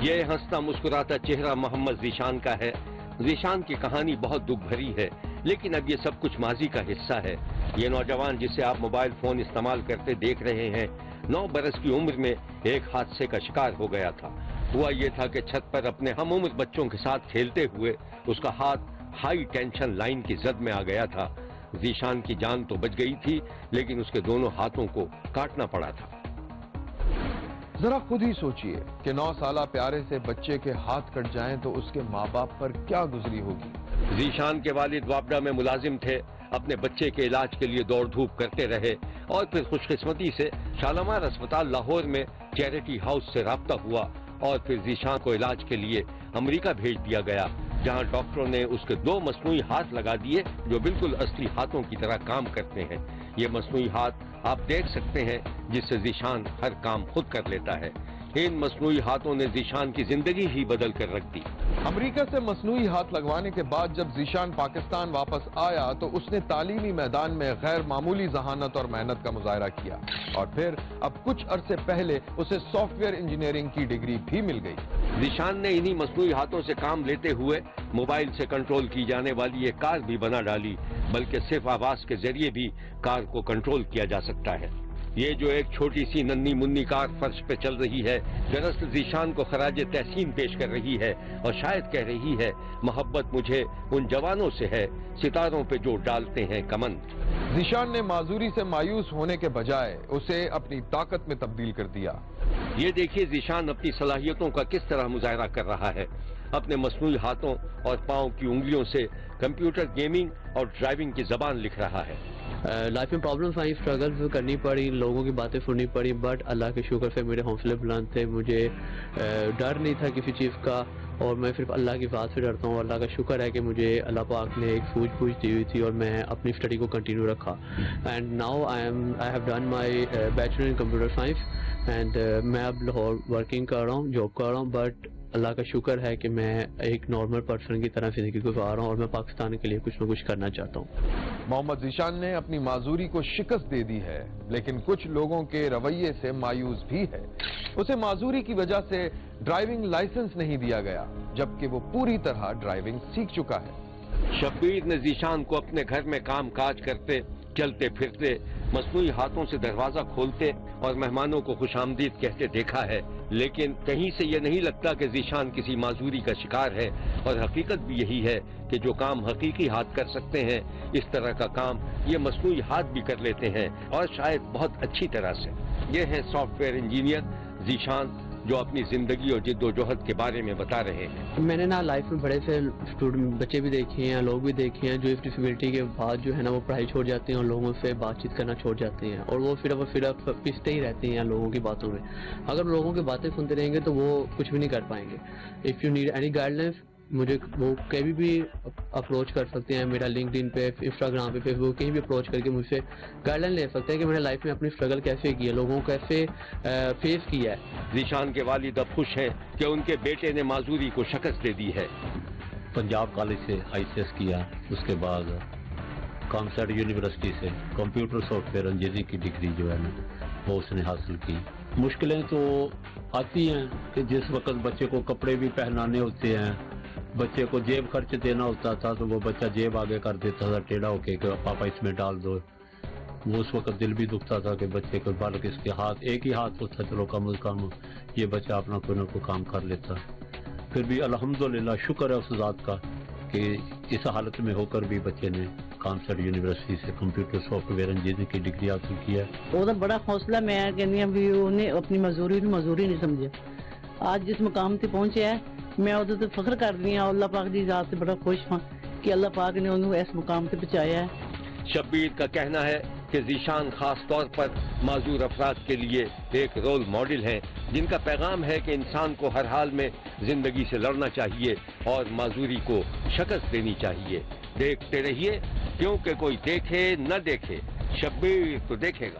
یہ ہنستا مسکراتا چہرہ محمد ذیشان کا ہے۔ ذیشان کی کہانی بہت دکھ بھری ہے، لیکن اب یہ سب کچھ ماضی کا حصہ ہے۔ یہ نوجوان جسے آپ موبائل فون استعمال کرتے دیکھ رہے ہیں، 9 برس کی عمر میں ایک حادثے کا شکار ہو گیا تھا۔ ہوا یہ تھا کہ چھت پر اپنے ہم عمر بچوں کے ساتھ کھیلتے ہوئے اس کا ہاتھ ہائی ٹینشن لائن کی زد میں آ گیا تھا۔ ذیشان کی جان تو بچ گئی تھی، لیکن اس کے دونوں ہاتھوں کو کاٹنا پڑا تھا۔ ذرا خود ہی سوچئے کہ 9 سالہ پیارے سے بچے کے ہاتھ کٹ جائیں تو اس کے ماں باپ پر کیا گزری ہوگی۔ ذیشان کے والد واپڈا میں ملازم تھے، اپنے بچے کے علاج کے لیے دوڑ دھوپ کرتے رہے اور پھر خوش قسمتی سے شالامار اسپتال لاہور میں چیریٹی ہاؤس سے رابطہ ہوا اور پھر ذیشان کو علاج کے لیے امریکہ بھیج دیا گیا، جہاں ڈاکٹروں نے اس کے 2 مصنوعی ہاتھ لگا دیے جو بالکل اصلی ہاتھوں کی طرح کام کرتے ہیں۔ یہ مصنوعی ہاتھ آپ دیکھ سکتے ہیں جس سے ذیشان ہر کام خود کر لیتا ہے۔ ان مصنوعی ہاتھوں نے ذیشان کی زندگی ہی بدل کر رکھ دی۔ امریکہ سے مصنوعی ہاتھ لگوانے کے بعد جب ذیشان پاکستان واپس آیا تو اس نے تعلیمی میدان میں غیر معمولی ذہانت اور محنت کا مظاہرہ کیا، اور پھر اب کچھ عرصے پہلے اسے سافٹ ویئر انجینئرنگ کی ڈگری بھی مل گئی۔ ذیشان نے انہی مصنوعی ہاتھوں سے کام لیتے ہوئے موبائل سے کنٹرول کی جانے والی ایک کار بھی بنا ڈالی، بلکہ صرف آواز کے ذریعے بھی کار کو کنٹرول کیا جا سکتا ہے۔ یہ جو ایک چھوٹی سی ننھی منی کار فرش پہ چل رہی ہے، دراصل ذیشان کو خراج تحسین پیش کر رہی ہے اور شاید کہہ رہی ہے، محبت مجھے ان جوانوں سے ہے ستاروں پہ جو ڈالتے ہیں کمند۔ ذیشان نے معذوری سے مایوس ہونے کے بجائے اسے اپنی طاقت میں تبدیل کر دیا۔ یہ دیکھیے ذیشان اپنی صلاحیتوں کا کس طرح مظاہرہ کر رہا ہے۔ اپنے مصنوعی ہاتھوں اور پاؤں کی انگلیوں سے کمپیوٹر گیمنگ اور ڈرائیونگ کی زبان لکھ رہا ہے۔ لائف میں پرابلمس آئی، اسٹرگل کرنی پڑی، لوگوں کی باتیں سننی پڑی، بٹ اللہ کے شکر سے میرے حوصلے بلند تھے، مجھے ڈر نہیں تھا کسی چیز کا، اور میں صرف اللہ کی ذات سے ڈرتا ہوں۔ اللہ کا شکر ہے کہ مجھے اللہ پاک نے ایک سوجھ بوجھ دی ہوئی تھی اور میں اپنی اسٹڈی کو کنٹینیو رکھا۔ And now I have done my bachelor in computer science, and میں اب لاہور ورکنگ کر رہا ہوں، جاب کر رہا ہوں، بٹ اللہ کا شکر ہے کہ میں ایک نارمل پرسن کی طرح زندگی گزار رہا ہوں اور میں پاکستان کے لیے کچھ نہ کچھ کرنا چاہتا ہوں۔ محمد ذیشان نے اپنی معذوری کو شکست دے دی ہے، لیکن کچھ لوگوں کے رویے سے مایوس بھی ہے۔ اسے معذوری کی وجہ سے ڈرائیونگ لائسنس نہیں دیا گیا، جبکہ وہ پوری طرح ڈرائیونگ سیکھ چکا ہے۔ شبیر نے ذیشان کو اپنے گھر میں کام کاج کرتے، چلتے پھرتے، مصنوعی ہاتھوں سے دروازہ کھولتے اور مہمانوں کو خوش آمدید کہتے دیکھا ہے، لیکن کہیں سے یہ نہیں لگتا کہ ذیشان کسی معذوری کا شکار ہے، اور حقیقت بھی یہی ہے کہ جو کام حقیقی ہاتھ کر سکتے ہیں، اس طرح کا کام یہ مصنوعی ہاتھ بھی کر لیتے ہیں، اور شاید بہت اچھی طرح سے۔ یہ ہے سافٹ ویئر انجینئر ذیشان، جو اپنی زندگی اور جد و جہد کے بارے میں بتا رہے ہیں۔ میں نے نا لائف میں بڑے سے بچے بھی دیکھے ہیں، لوگ بھی دیکھے ہیں جو اس ڈسیبلٹی کے بعد جو ہے نا وہ پڑھائی چھوڑ جاتے ہیں اور لوگوں سے بات چیت کرنا چھوڑ جاتے ہیں، اور وہ صرف پستے ہی رہتے ہیں لوگوں کی باتوں میں۔ اگر لوگوں کی باتیں سنتے رہیں گے تو وہ کچھ بھی نہیں کر پائیں گے۔ If you need any guide lines, مجھے وہ کبھی بھی اپروچ کر سکتے ہیں، میرا لنکڈ ان پہ، انسٹاگرام پہ، فیس بک، کہیں بھی اپروچ کر کے مجھ سے گائیڈ لائن لے سکتے ہیں کہ میں نے لائف میں اپنی اسٹرگل کیسے کی ہے، لوگوں کو کیسے فیس کیا ہے۔ ذیشان کے والد اب خوش ہیں کہ ان کے بیٹے نے معذوری کو شکست دے دی ہے۔ پنجاب کالج سے ICS کیا، اس کے بعد کامسٹ یونیورسٹی سے کمپیوٹر سافٹ ویئر انجینئرنگ کی ڈگری جو ہے وہ اس نے حاصل کی۔ مشکلیں تو آتی ہیں کہ جس وقت بچے کو کپڑے بھی پہنانے ہوتے ہیں، بچے کو جیب خرچ دینا ہوتا تھا تو وہ بچہ جیب آگے کر دیتا تھا ٹیڑھا ہو کے کہ پاپا اس میں ڈال دو، وہ اس وقت دل بھی دکھتا تھا کہ بچے کو، بلکہ اس کے ہاتھ ایک ہی ہاتھ ہوتا، چلو کم از کم یہ بچہ اپنا کوئی نہ کوئی کام کر لیتا۔ پھر بھی الحمدللہ شکر ہے اس ذات کا کہ اس حالت میں ہو کر بھی بچے نے کامسٹ یونیورسٹی سے کمپیوٹر سافٹ ویئر انجینئرنگ کی ڈگری حاصل کی ہے۔ وہ بڑا حوصلہ، میں کہنی ہوں بھی انہیں اپنی مزدوری نہیں سمجھا، آج جس مقام سے پہنچے ہے میں ادھر تو فخر کر رہی ہوں، اللہ پاک کی ذات سے بڑا خوش ہوں کہ اللہ پاک نے انہوں اس مقام سے پہنچایا ہے۔ شبیر کا کہنا ہے کہ ذیشان خاص طور پر معذور افراد کے لیے ایک رول ماڈل ہیں، جن کا پیغام ہے کہ انسان کو ہر حال میں زندگی سے لڑنا چاہیے اور معذوری کو شکست دینی چاہیے۔ دیکھتے رہیے، کیونکہ کوئی دیکھے نہ دیکھے، شبیر تو دیکھے گا۔